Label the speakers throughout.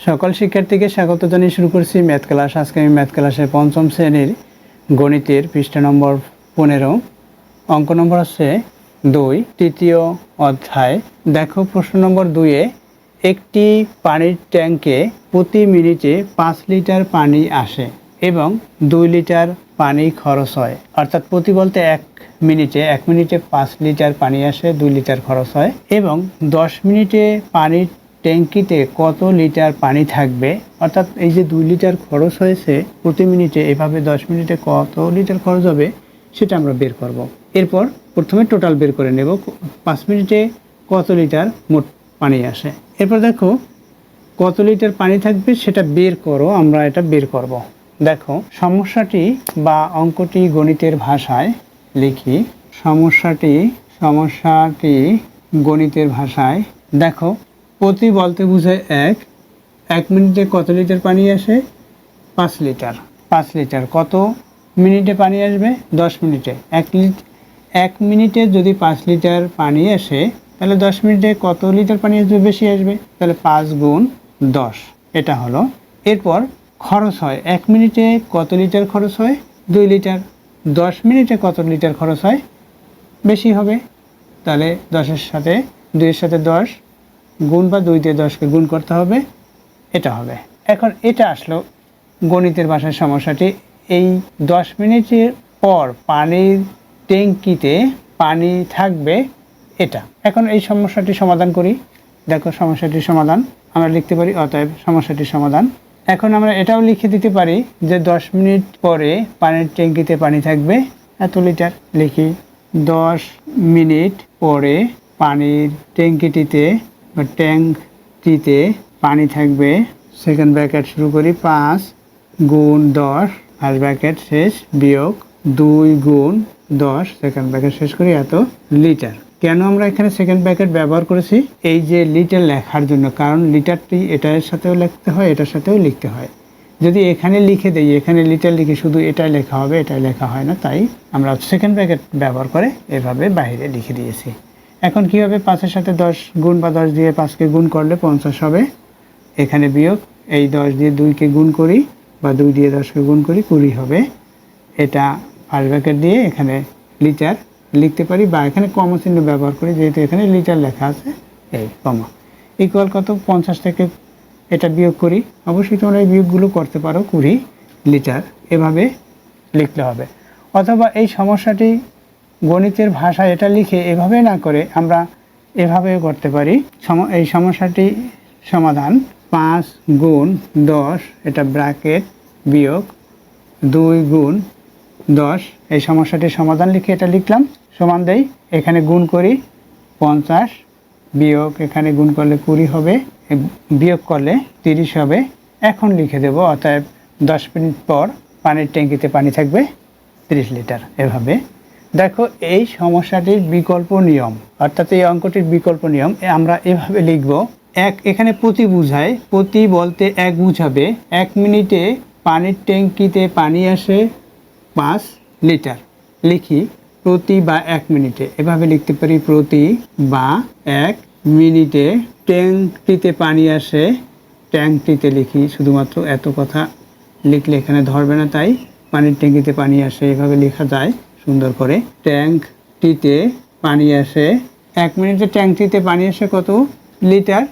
Speaker 1: সকল শিক্ষার্থীকে স্বাগত জানিয়ে শুরু করছি ম্যাথ ক্লাস। আজকে আমি ম্যাথ ক্লাসের পঞ্চম শ্রেণীর গণিতের পৃষ্ঠা নম্বর 15, অঙ্ক নম্বর হচ্ছে 2, তৃতীয় অধ্যায়। দেখো প্রশ্ন নম্বর 2-এ একটি পানির ট্যাঙ্কে প্রতি মিনিটে 5 লিটার পানি আসে এবং 2 লিটার পানি খরচ হয়। অর্থাৎ প্রতি বলতে এক মিনিটে 5 লিটার পানি আসে, 2 লিটার খরচ হয় এবং 10 মিনিটে পানির ট্যাঙ্কিতে কত লিটার পানি থাকবে। অর্থাৎ এই যে 2 লিটার খরচ হয়েছে প্রতি মিনিটে, এভাবে 10 মিনিটে কত লিটার খরচ হবে সেটা আমরা বের করব। এরপর প্রথমে টোটাল বের করে নেব 5 মিনিটে কত লিটার মোট পানি আসে। এরপর দেখো কত লিটার পানি থাকবে সেটা বের করো, আমরা এটা বের করব। দেখো সমস্যাটি বা অঙ্কটি গণিতের ভাষায় লিখি। সমস্যাটি গণিতের ভাষায় দেখো প্রতি বলতে বোঝায় এক মিনিটে কত লিটার পানি আসে? 5 লিটার। 5 লিটার কত মিনিটে পানি আসবে? 10 মিনিটে। এক মিনিটে যদি 5 লিটার পানি আসে তাহলে 10 মিনিটে কত লিটার পানি আসবে? বেশি আসবে, তাহলে 5 গুণ 10 এটা হলো। এরপর খরচ হয়, 1 মিনিটে কত লিটার খরচ হয়? 2 লিটার। 10 মিনিটে কত লিটার খরচ হয়? বেশি হবে, তাহলে 10-এর সাথে 2-এর সাথে 10 গুণ বা 2 দিয়ে 10কে গুণ করতে হবে, এটা হবে। এখন এটা আসলো গণিতের ভাষায় সমস্যাটি। এই 10 মিনিটের পর পানির ট্যাঙ্কিতে পানি থাকবে এটা। এখন এই সমস্যাটি সমাধান করি। দেখো সমস্যাটির সমাধান আমরা লিখতে পারি, অতএব সমস্যাটির সমাধান। এখন আমরা এটাও লিখে দিতে পারি যে 10 মিনিট পরে পানির ট্যাঙ্কিতে পানি থাকবে এত লিটার। লিখি 10 মিনিট পরে পানির ট্যাঙ্কিটিতে বা ট্যাঙ্কটিতে পানি থাকবে, সেকেন্ড ব্র্যাকেট শুরু করি, 5 গুণ 10 ফার্স্ট ব্র্যাকেট শেষ, বিয়োগ 2 গুণ 10 সেকেন্ড ব্র্যাকেট শেষ করি এত লিটার। কেন আমরা এখানে সেকেন্ড ব্র্যাকেট ব্যবহার করেছি? এই যে লিটার লেখার জন্য, কারণ লিটারটি এটার সাথেও লিখতে হয়, এটার সাথেও লিখতে হয়। যদি এখানে লিখে দেই, এখানে লিটার লিখে শুধু এটাই লেখা হবে, এটাই লেখা হয় না, তাই আমরা সেকেন্ড ব্র্যাকেট ব্যবহার করে এভাবে বাইরে লিখে দিয়েছি। এখন কি হবে? 5-এর সাথে 10 গুণ বা 10 দিয়ে 5কে গুণ করলে 50 হবে, এখানে বিয়োগ এই 10 দিয়ে 2কে গুণ করি বা 2 দিয়ে 10কে গুণ করি 20 হবে। এটা ফার্স্ট ব্র্যাকেট দিয়ে এখানে লিটার লিখতে পারি বা এখানে কমা চিহ্ন ব্যবহার করি, যেহেতু এখানে লিটার লেখা আছে, এই কমা ইকুয়াল কত? 50 থেকে এটা বিয়োগ করি। অবশ্যই তোমরা এই বিয়োগগুলো করতে পারো, 20 লিটার এভাবে লিখলে হবে। অথবা এই সমস্যাটি গণিতের ভাষায় এটা লিখে এভাবে না করে আমরা এভাবেও করতে পারি। এই সমস্যাটি সমাধান 5 গুণ 10 এটা ব্র্যাকেট বিয়োগ 2 গুণ 10, এই সমস্যাটির সমাধান লিখে এটা লিখলাম, সমান দেই, এখানে গুণ করি 50 বিয়োগ এখানে গুণ করলে 20 হবে, বিয়োগ করলে 30 হবে। এখন লিখে দেব, অতএব 10 মিনিট পর পানির ট্যাঙ্কিতে পানি থাকবে 30 লিটার। এভাবে দেখো এই সমস্যাটির বিকল্প নিয়ম, অর্থাৎ এই অঙ্কটির বিকল্প নিয়ম আমরা এভাবে লিখব। এখানে প্রতি বুঝায়, প্রতি বলতে 1 বুঝাবে। 1 মিনিটে পানির ট্যাঙ্কিতে পানি আসে 5 লিটার। লিখি প্রতি বা 1 মিনিটে, এভাবে লিখতে পারি প্রতি বা 1 মিনিটে ট্যাঙ্কটিতে পানি আসে, ট্যাঙ্কটিতে লিখি, শুধুমাত্র এত কথা লিখলে এখানে ধরবে না, তাই পানির ট্যাঙ্কিতে পানি আসে এভাবে লেখা যায় সুন্দর করে। ট্যাঙ্কটিতে পানি আসে 1 মিনিটে, ট্যাঙ্কটিতে পানি আসে কত লিটার?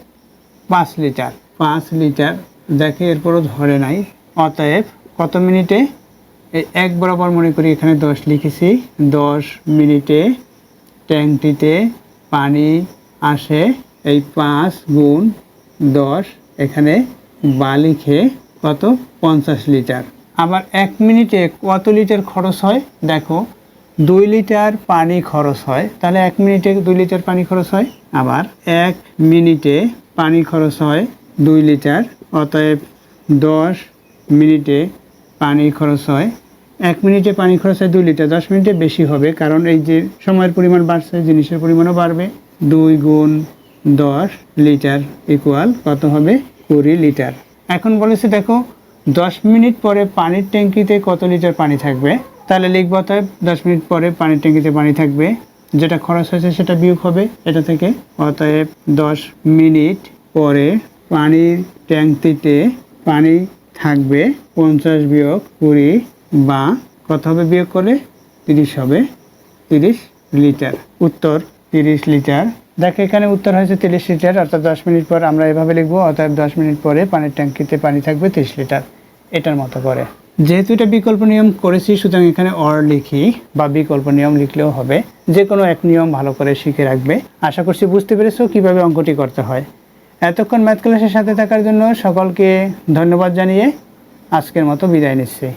Speaker 1: 5 লিটার। 5 লিটার দেখে এরপরও ধরে নাই, অতএব কত মিনিটে? এই 1 বরাবর মনে করি এখানে 10 লিখেছি। 10 মিনিটে ট্যাঙ্কটিতে পানি আসে, এই 5 গুণ 10 এখানে বা লিখে কত? 50 লিটার। আবার 1 মিনিটে কত লিটার খরচ হয়? দেখো 2 লিটার পানি খরচ হয়, তাহলে 1 মিনিটে 2 লিটার পানি খরচ হয়। আবার 1 মিনিটে পানি খরচ হয় 2 লিটার, অতএব 10 মিনিটে পানি খরচ হয়, 1 মিনিটে পানি খরচ হয় 2 লিটার। 10 মিনিটে বেশি হবে, কারণ এই যে সময়ের পরিমাণ বাড়ছে, জিনিসের পরিমাণও বাড়বে। 2 গুণ 10 লিটার ইকুয়াল কত হবে? 20 লিটার। এখন বলেছে দেখো 10 মিনিট পরে পানির ট্যাঙ্কিতে কত লিটার পানি থাকবে, তাহলে লিখব অতএব 10 মিনিট পরে পানির ট্যাঙ্কিতে পানি থাকবে, যেটা খরচ হয়েছে সেটা বিয়োগ হবে এটা থেকে, অতএব 10 মিনিট পরে পানির ট্যাঙ্কিতে পানি থাকবে 50-20 বা কত হবে বিয়োগ করে 30 হবে, 30 লিটার। উত্তর 30 লিটার। দেখো এখানে উত্তর হয়েছে 30 লিটার, অর্থাৎ 10 মিনিট পর আমরা এভাবে লিখবো, অর্থাৎ 10 মিনিট পরে পানির ট্যাঙ্কিতে পানি থাকবে 30 লিটার, এটার মতো করে। যেহেতু এটা বিকল্প নিয়ম করেছি, সুতরাং এখানে অর লিখি বা বিকল্প নিয়ম লিখলেও হবে, যে কোনো এক নিয়ম ভালো করে শিখে রাখবে। আশা করছি বুঝতে পেরেছো কিভাবে অঙ্কটি করতে হয়। এতক্ষণ ম্যাথ ক্লাসের সাথে থাকার জন্য সকলকে ধন্যবাদ জানিয়ে আজকের মতো বিদায় নিচ্ছি।